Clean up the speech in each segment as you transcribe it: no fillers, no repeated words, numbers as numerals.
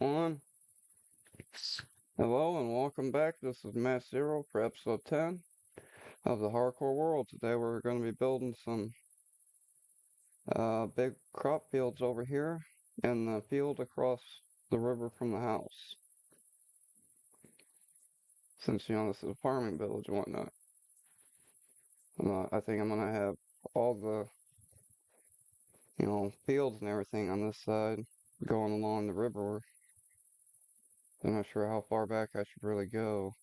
One. Hello and welcome back. This is Mass Zero for episode 10 of the Hardcore World. Today we're going to be building some big crop fields over here and the field across the river from the house. Since, this is a farming village and whatnot. I think I'm going to have all the, fields and everything on this side going along the river. I'm not sure how far back I should really go.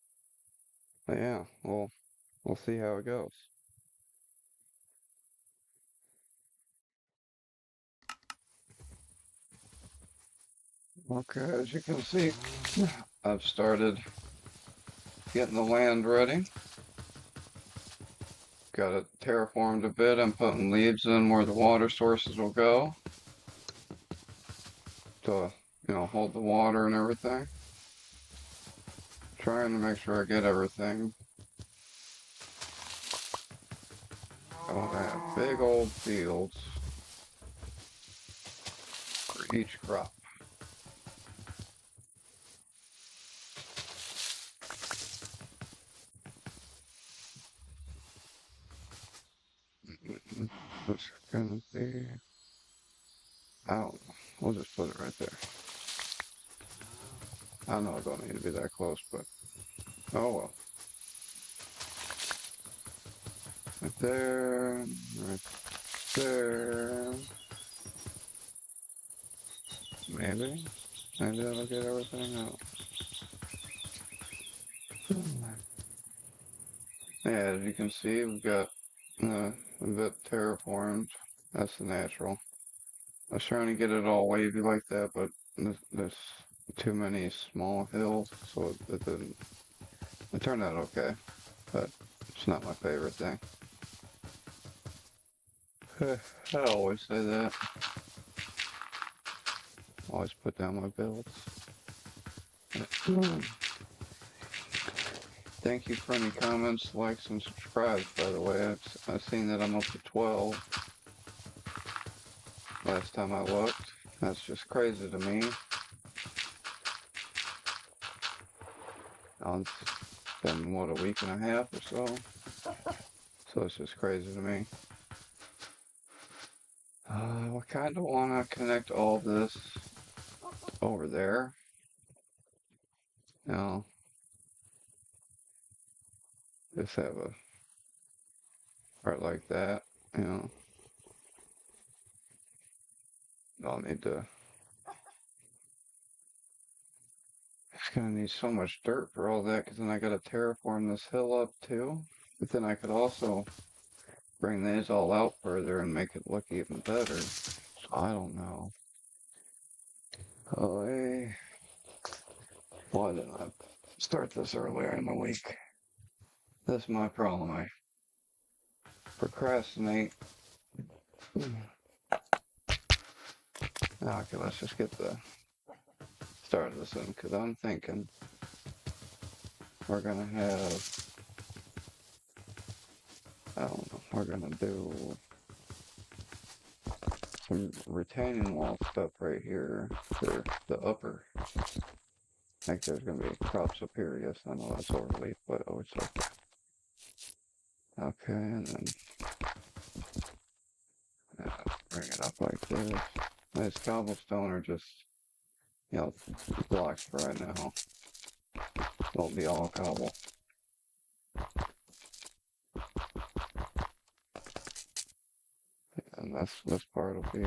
But yeah, we'll see how it goes. Okay, as you can see, I've started getting the land ready. Got it terraformed a bit. I'm putting leaves in where the water sources will go to, hold the water and everything. Trying to make sure I get everything. I want to have big old fields for each crop. It's gonna be, I don't know. We'll just put it right there. I know it don't need to be that close, but oh well. Right there, right there. Maybe that'll get everything out. Yeah, as you can see, we've got a bit terraformed. That's the natural. I was trying to get it all wavy like that, but there's too many small hills, so it didn't. It turned out okay, but it's not my favorite thing. I always say that. Always put down my builds. Thank you for any comments, likes, and subscribes, by the way. I've seen that I'm up to 12. Last time I looked. That's just crazy to me. It's been, what, a week and a half or so? So it's just crazy to me. I kind of want to connect all this over there. Just have a part like that, I'll need to, it's gonna need so much dirt for all that, because then I gotta terraform this hill up too. But then I could also bring these all out further and make it look even better. So I don't know. Oh, hey. Why didn't I start this earlier in the week? That's my problem. I procrastinate. Okay, let's just get the start of this in, because I'm thinking we're gonna have, I don't know, we're gonna do some retaining wall stuff right here for the upper. I think there's gonna be crops up here. Yes, I know that's overleaf, but oh, it's okay. Okay, and then bring it up like this. This cobblestone are just, blocks for right now. It'll be all cobble. And this part will be.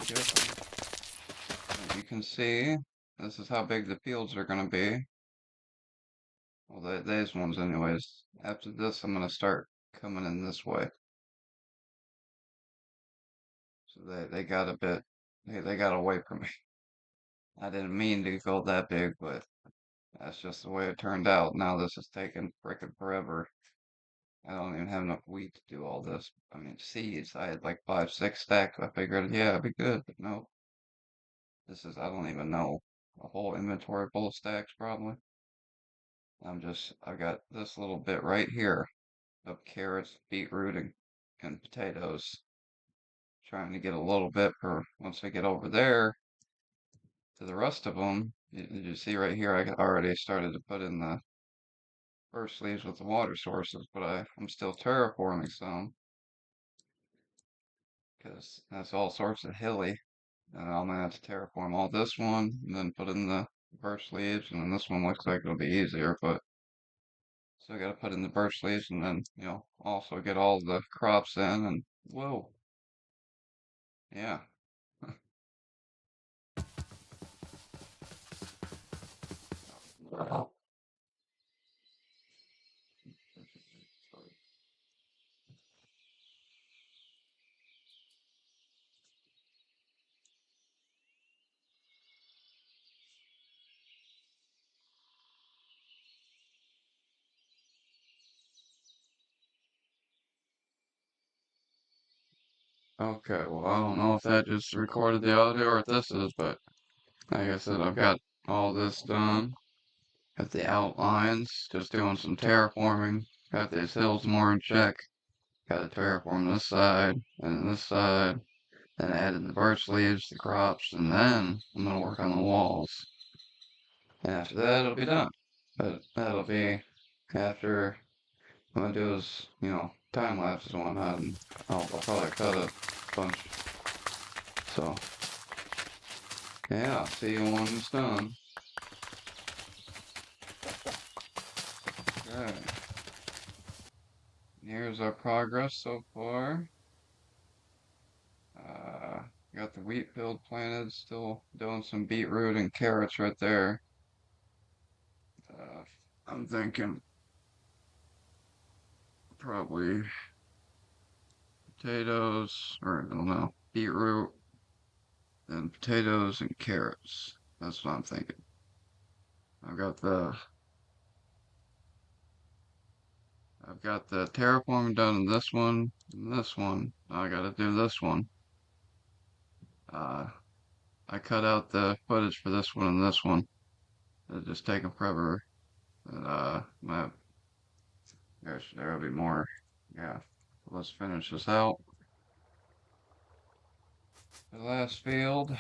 Yep. As you can see, this is how big the fields are going to be. Well, these ones anyways. After this, I'm going to start coming in this way. So they got a bit, they got away from me. I didn't mean to go that big, but that's just the way it turned out. Now this is taking frickin' forever. I don't even have enough wheat to do all this. I mean, seeds. I had like 5, 6 stacks. I figured, yeah, it'd be good, but no. This is, I don't even know. A whole inventory full of stacks, probably. I've got this little bit right here of carrots, beetroot, and potatoes. Trying to get a little bit for once I get over there to the rest of them. You see right here, I already started to put in the first leaves with the water sources, but I'm still terraforming some because that's all sorts of hilly. And I'm gonna have to terraform all this one and then put in the birch leaves, and then this one looks like it'll be easier, but still gotta put in the birch leaves and then, also get all the crops in and whoa, yeah. Okay, well, I don't know if that just recorded the audio or what this is, but like I said, I've got all this done. Got the outlines, just doing some terraforming. Got these hills more in check. Got to terraform this side and this side. Then added the birch leaves, the crops, and then I'm gonna work on the walls. And after that, it'll be done. But that'll be after what I do is, time lapses and whatnot, and I'll probably cut a bunch. So, yeah, see you when it's done. Okay. Here's our progress so far. Uh, got the wheat field planted, still doing some beetroot and carrots right there. Uh, I'm thinking probably potatoes, or I don't know, beetroot and potatoes and carrots. That's what I'm thinking. I've got the I've got the terraforming done in this one and this one. Now I gotta do this one. Uh, I cut out the footage for this one and this one. It's just taking forever. And there'll be more. Yeah. Let's finish this out. The last field.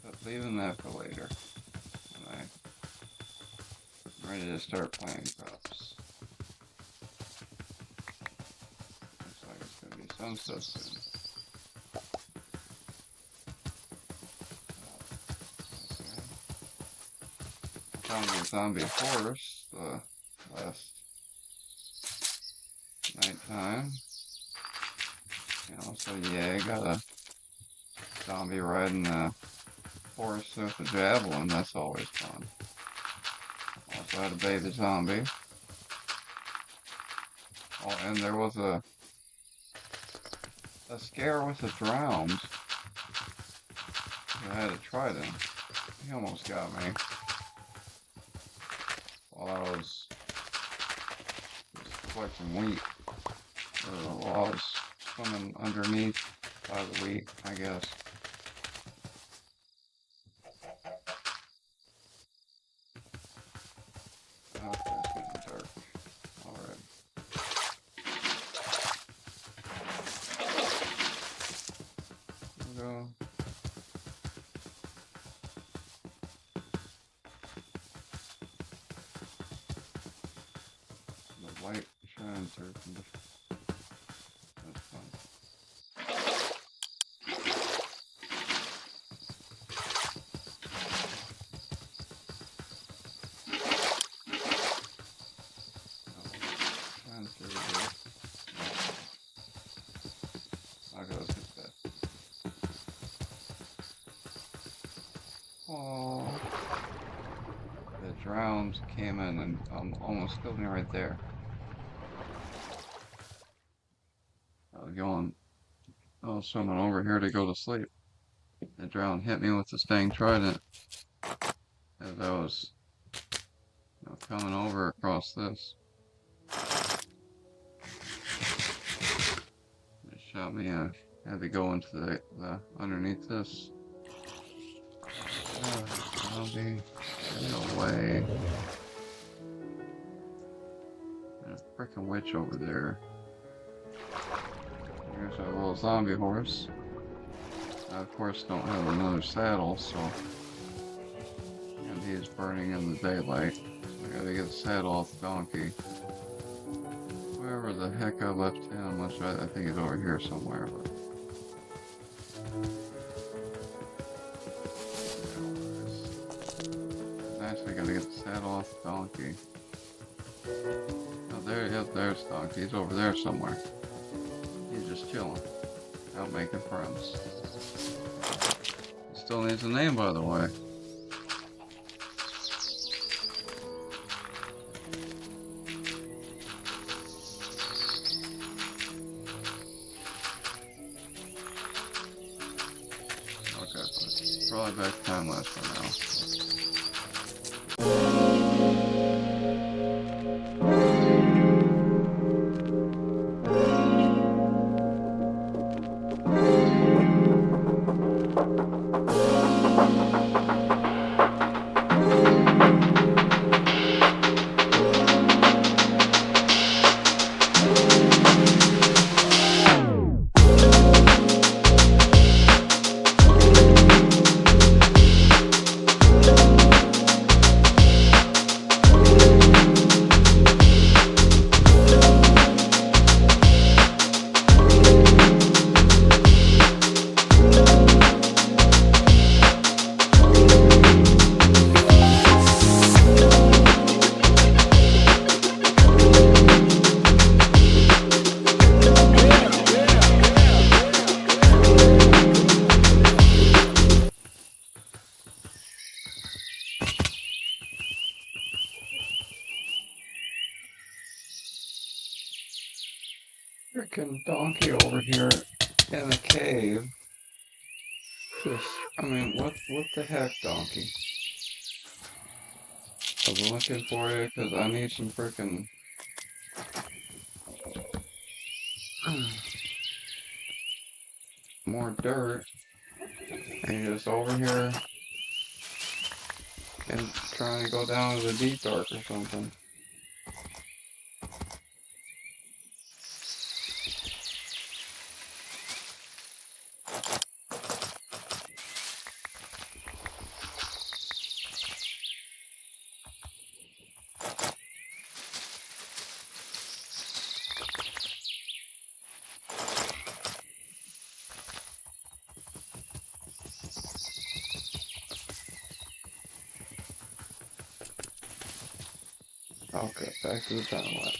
But leaving that for later. When I'm ready to start planting crops. Looks like it's gonna be sunset soon. Okay. Found the zombie horse the last nighttime. So yeah, I got a zombie riding the horse with a javelin. That's always fun. Also had a baby zombie. Oh, and there was a scare with the drowns. I had a trident. He almost got me while I was just collecting wheat. While I was swimming underneath by the week, I guess. Okay, it's getting dark. Alright. We'll go. The light shines through from the... That's fun. Shines through here. I'll go hit that. Oh, the drones came in and almost killed me right there. I was going, I was swimming over here to go to sleep. The drown hit me with the stang trident as I was coming over across this. It shot me. I had to go into the underneath this. Zombie, get away. There's a freaking witch over there. Here's our little zombie horse. I, of course, don't have another saddle, so. And he's burning in the daylight. I gotta get the saddle off the donkey. Wherever the heck I left him, I think he's over here somewhere. But... Actually, gotta get the saddle off the donkey. Oh, there's donkey. He's over there somewhere. He's just chilling, out making friends. He still needs a name, by the way. Okay, probably back to time lapse for now. Freaking donkey over here in a cave. Just, I mean, what the heck, donkey? I was looking for you because I need some freaking more dirt. And you're just over here and trying to go down to the deep dark or something. Okay, back to the time lapse.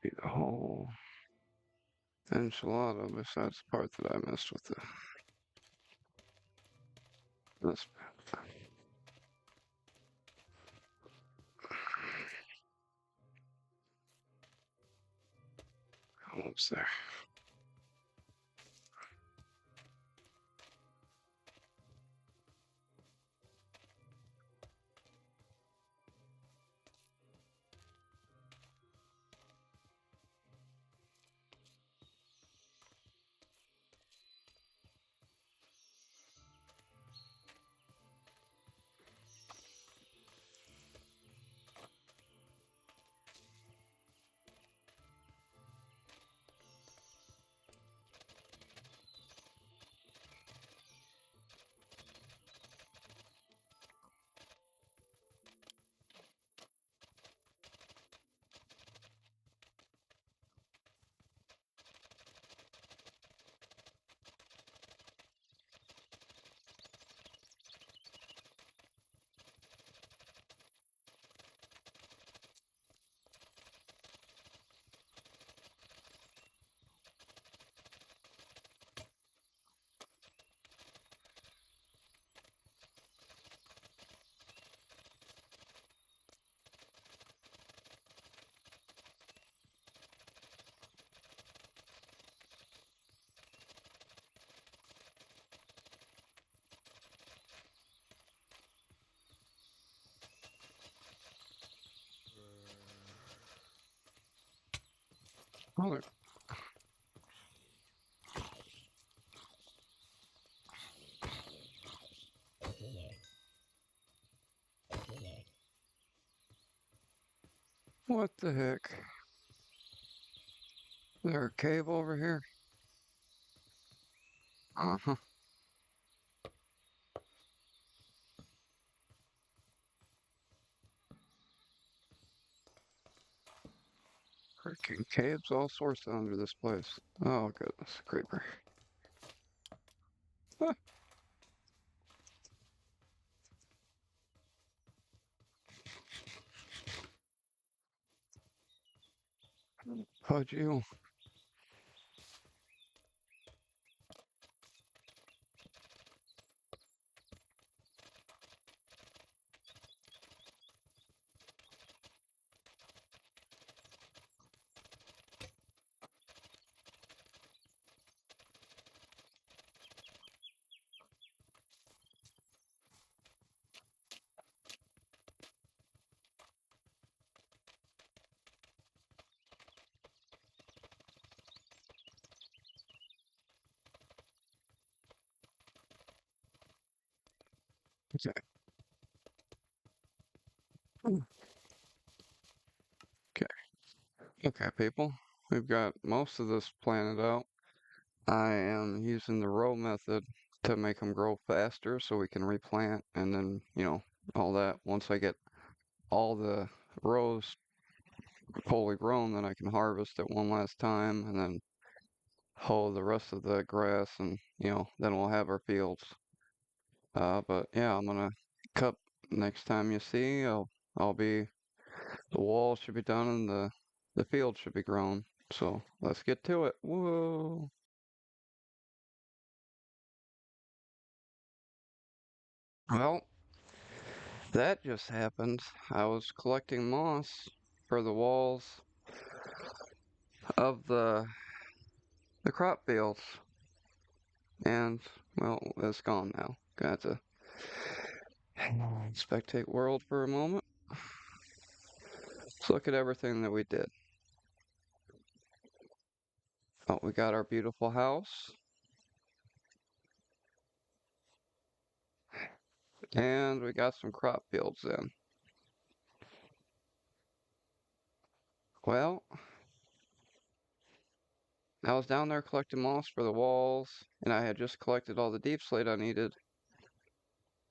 Eat a whole enchilada besides the part that I missed with this almost there. Oh, what the heck? Is there a cave over here? Uh-huh. Freaking caves, all sorts under this place. Oh goodness, creeper. Huh, how'd you? Okay. Okay. Okay, people. We've got most of this planted out. I am using the row method to make them grow faster so we can replant and then, all that. Once I get all the rows fully grown, then I can harvest it one last time and then hoe the rest of the grass and, then we'll have our fields. But yeah, I'm gonna cut next time you see, I'll be the wall should be done and the field should be grown. So let's get to it. Whoa. Well, that just happened. I was collecting moss for the walls of the crop fields, and well, it's gone now. Got to spectate world for a moment. Let's look at everything that we did. Oh, we got our beautiful house, and we got some crop fields in. Well, I was down there collecting moss for the walls, and I had just collected all the deep slate I needed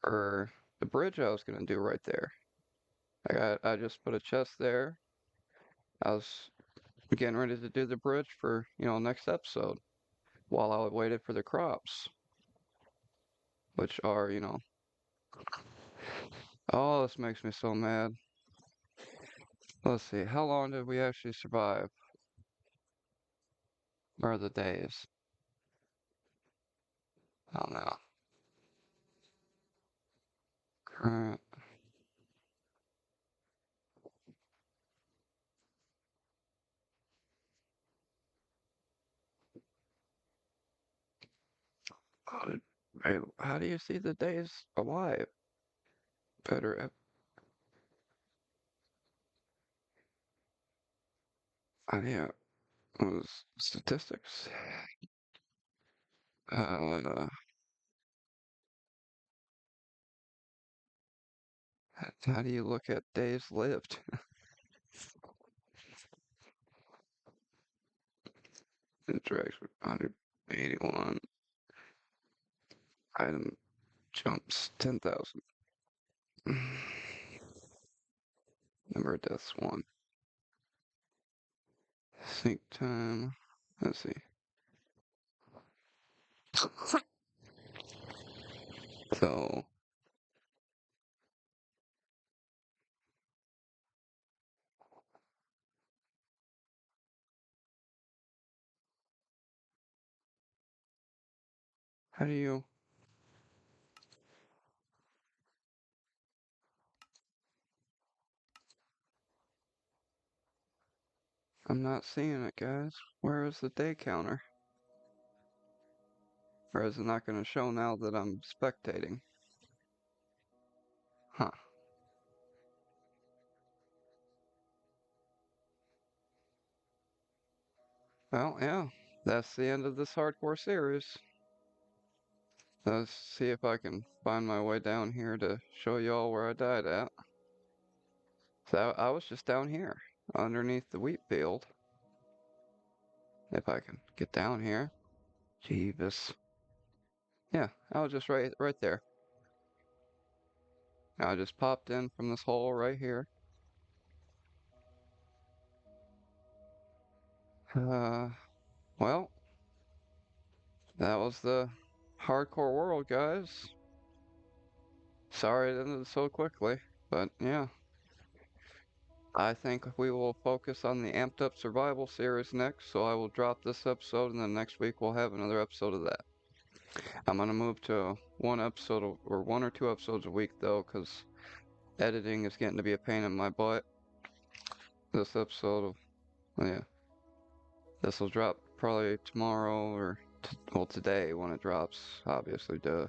for the bridge I was gonna do right there. I just put a chest there. I was getting ready to do the bridge for, next episode while I waited for the crops, which are, oh, this makes me so mad. Let's see, how long did we actually survive? Or the days. I don't know. Current. How, did, how do you see the days alive? Better. Yeah. Was statistics. Uh, how do you look at days lived? Interaction 181. Item jumps 10,000. Number of deaths 1. Sync time. Let's see. So, how do you? I'm not seeing it, guys. Where is the day counter? Or is it not going to show now that I'm spectating? Huh. Well, yeah. That's the end of this hardcore series. Let's see if I can find my way down here to show y'all where I died at. So I was just down here, underneath the wheat field. If I can get down here. Jeebus. Yeah, I was just right there. I just popped in from this hole right here. Uh, well, that was the hardcore world, guys. Sorry it ended so quickly, but yeah. I think we will focus on the Amped Up Survival series next, so I will drop this episode, and then next week we'll have another episode of that. I'm gonna move to one episode or 1 or 2 episodes a week though, because editing is getting to be a pain in my butt. This episode, yeah, this will drop probably tomorrow or well today when it drops, obviously, duh.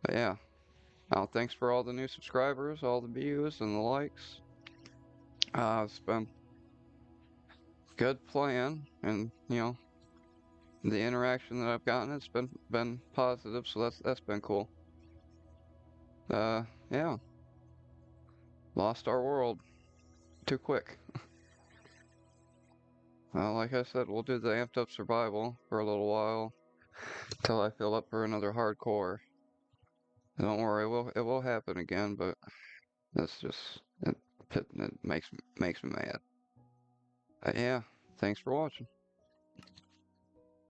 But yeah, thanks for all the new subscribers, all the views and the likes. It's been good playing, and the interaction that I've gotten, it's been positive, so that's been cool. Yeah, lost our world too quick. Well, like I said, we'll do the amped up survival for a little while till I fill up for another hardcore. Don't worry, it will happen again, but that's just it makes me mad. Yeah, thanks for watching.